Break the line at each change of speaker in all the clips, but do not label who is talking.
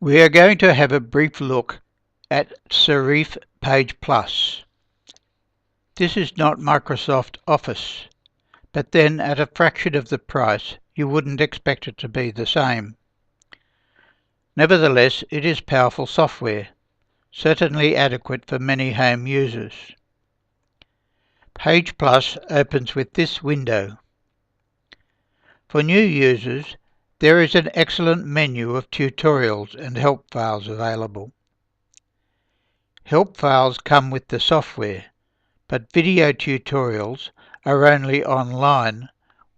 We are going to have a brief look at SerifPagePlus. This is not Microsoft Office, but then at a fraction of the price you wouldn't expect it to be the same. Nevertheless, it is powerful software, certainly adequate for many home users. PagePlus opens with this window. For new users, there is an excellent menu of tutorials and help files available. Help files come with the software, but video tutorials are only online,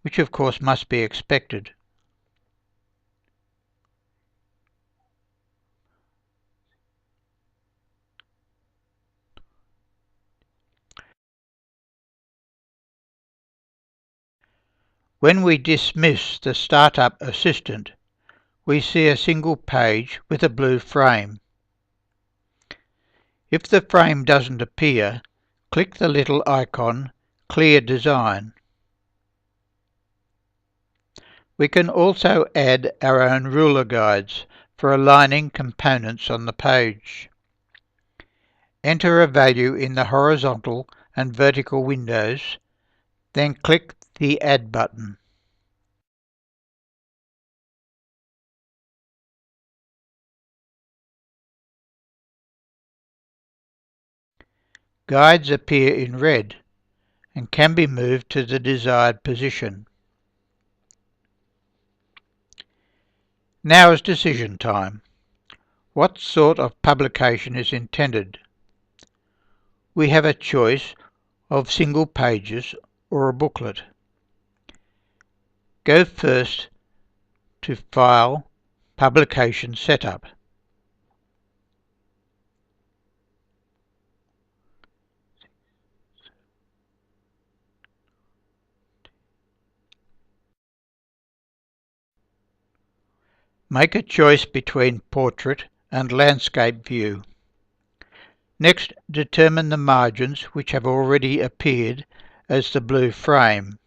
which of course must be expected. When we dismiss the Startup Assistant, we see a single page with a blue frame. If the frame doesn't appear, click the little icon Clear Design. We can also add our own ruler guides for aligning components on the page. Enter a value in the horizontal and vertical windows, then click the Add button. Guides appear in red and can be moved to the desired position. Now is decision time. What sort of publication is intended? We have a choice of single pages or a booklet. Go first to File, Publication Setup. Make a choice between Portrait and Landscape View. Next, determine the margins which have already appeared as the blue frame.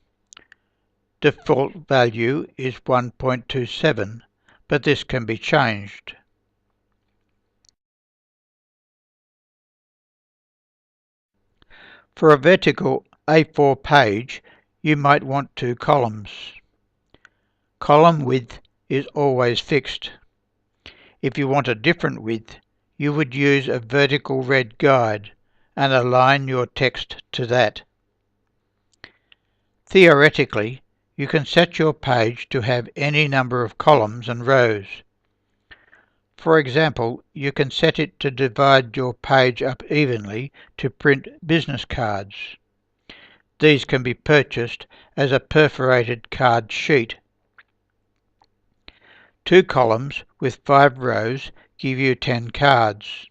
Default value is 1.27, but this can be changed. For a vertical A4 page, you might want 2 columns. Column width is always fixed. If you want a different width, you would use a vertical red guide and align your text to that. Theoretically, you can set your page to have any number of columns and rows. For example, you can set it to divide your page up evenly to print business cards. These can be purchased as a perforated card sheet. 2 columns with 5 rows give you 10 cards,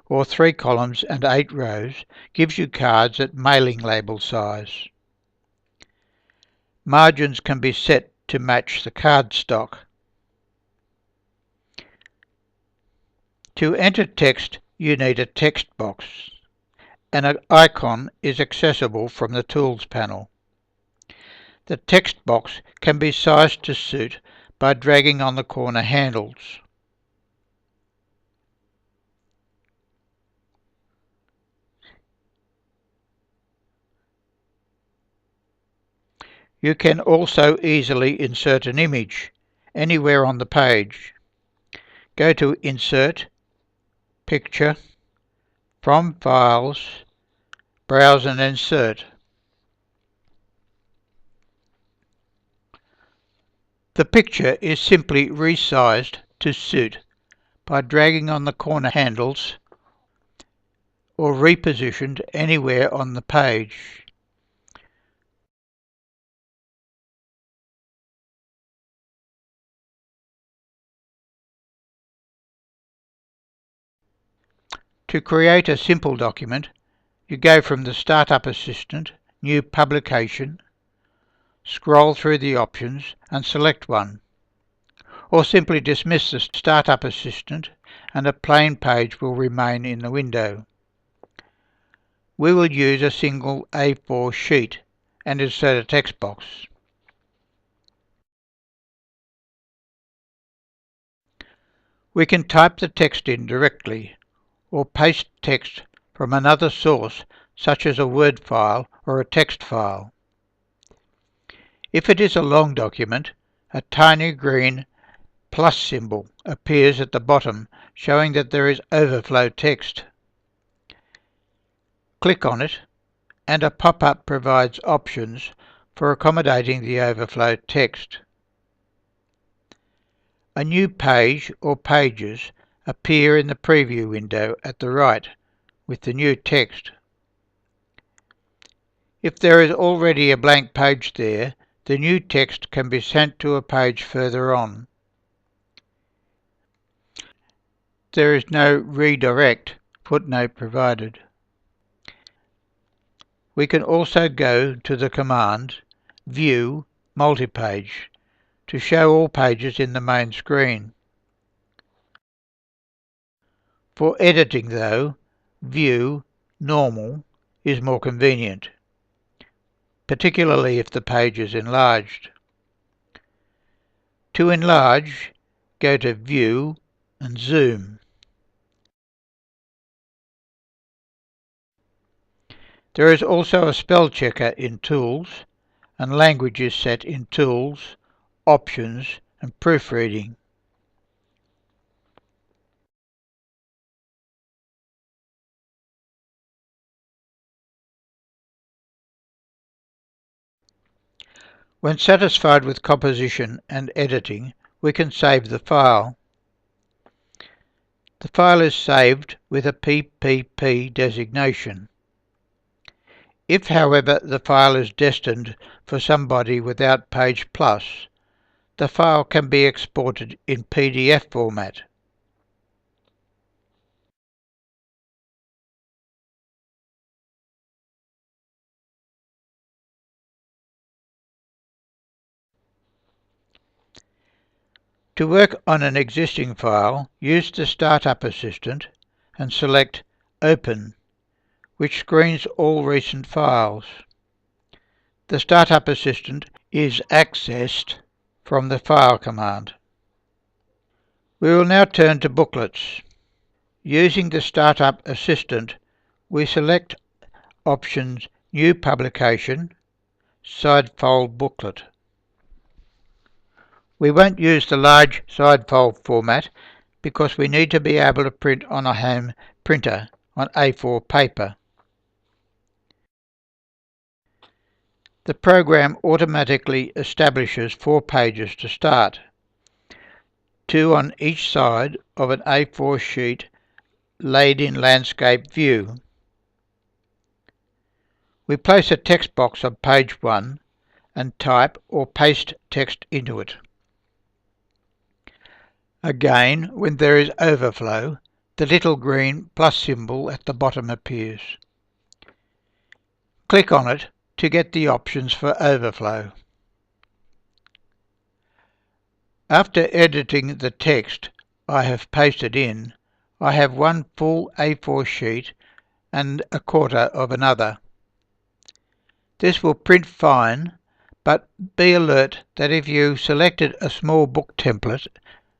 or 3 columns and 8 rows gives you cards at mailing label size. Margins can be set to match the cardstock. To enter text, you need a text box. An icon is accessible from the Tools panel. The text box can be sized to suit by dragging on the corner handles. You can also easily insert an image anywhere on the page. Go to Insert, Picture, From Files, Browse and Insert. The picture is simply resized to suit by dragging on the corner handles or repositioned anywhere on the page. To create a simple document, you go from the Startup Assistant, New Publication, scroll through the options and select one, or simply dismiss the Startup Assistant and a plain page will remain in the window. We will use a single A4 sheet and insert a text box. We can type the text in directly or paste text from another source such as a Word file or a text file. If it is a long document, a tiny green plus symbol appears at the bottom showing that there is overflow text. Click on it and a pop-up provides options for accommodating the overflow text. A new page or pages appear in the preview window at the right with the new text. If there is already a blank page there, the new text can be sent to a page further on. There is no redirect footnote provided. We can also go to the command View Multipage to show all pages in the main screen. For editing though, View Normal is more convenient, particularly if the page is enlarged. To enlarge, go to View and Zoom. There is also a spell checker in Tools, and language is set in Tools, Options and Proofreading. When satisfied with composition and editing, we can save the file. The file is saved with a PPP designation. If, however, the file is destined for somebody without PagePlus, the file can be exported in PDF format. To work on an existing file, use the Startup Assistant and select Open, which screens all recent files. The Startup Assistant is accessed from the File command. We will now turn to booklets. Using the Startup Assistant, we select options New Publication, Sidefold Booklet. We won't use the large sidefold format because we need to be able to print on a home printer on A4 paper. The program automatically establishes 4 pages to start, 2 on each side of an A4 sheet laid in landscape view. We place a text box on page 1 and type or paste text into it. Again, when there is overflow, the little green plus symbol at the bottom appears. Click on it to get the options for overflow. After editing the text I have pasted in, I have one full A4 sheet and a quarter of another. This will print fine, but be alert that if you selected a small book template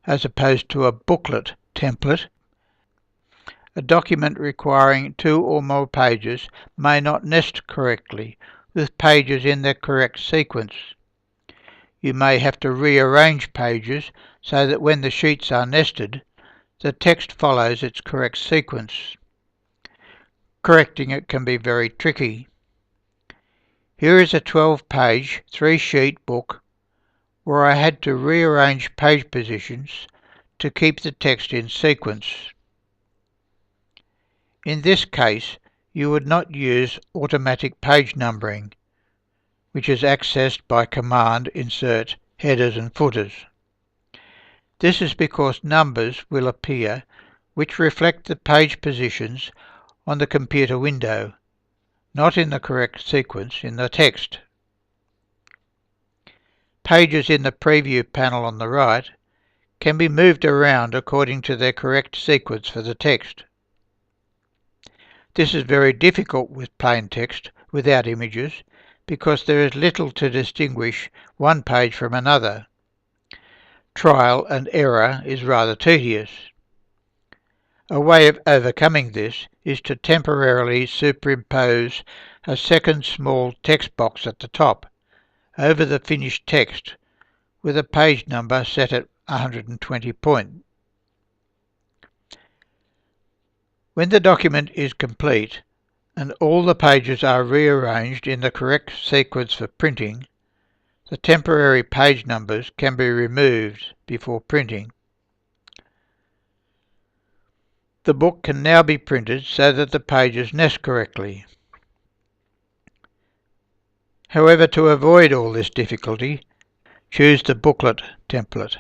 as opposed to a booklet template, a document requiring 2 or more pages may not nest correctly with pages in their correct sequence. You may have to rearrange pages so that when the sheets are nested, the text follows its correct sequence. Correcting it can be very tricky. Here is a 12-page, 3-sheet book where I had to rearrange page positions to keep the text in sequence. In this case, you would not use automatic page numbering, which is accessed by Command Insert Headers and Footers. This is because numbers will appear which reflect the page positions on the computer window, not in the correct sequence in the text. Pages in the preview panel on the right can be moved around according to their correct sequence for the text. This is very difficult with plain text without images because there is little to distinguish one page from another. Trial and error is rather tedious. A way of overcoming this is to temporarily superimpose a second small text box at the top over the finished text with a page number set at 120 point. When the document is complete and all the pages are rearranged in the correct sequence for printing, the temporary page numbers can be removed before printing. The book can now be printed so that the pages nest correctly. However, to avoid all this difficulty, choose the booklet template.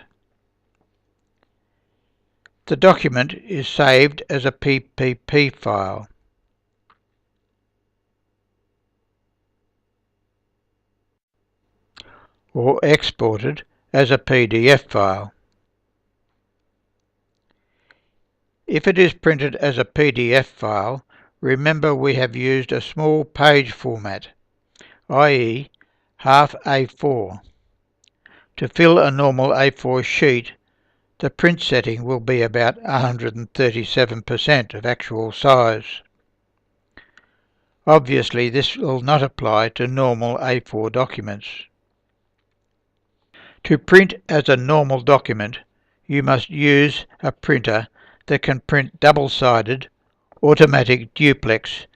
The document is saved as a PPP file. Or exported as a PDF file. If it is printed as a PDF file, remember we have used a small page format, i.e. half A4. To fill a normal A4 sheet, the print setting will be about 137% of actual size. Obviously, this will not apply to normal A4 documents. To print as a normal document, you must use a printer that can print double-sided automatic duplex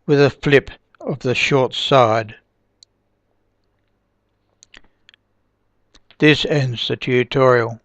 with a flip of the short side. This ends the tutorial.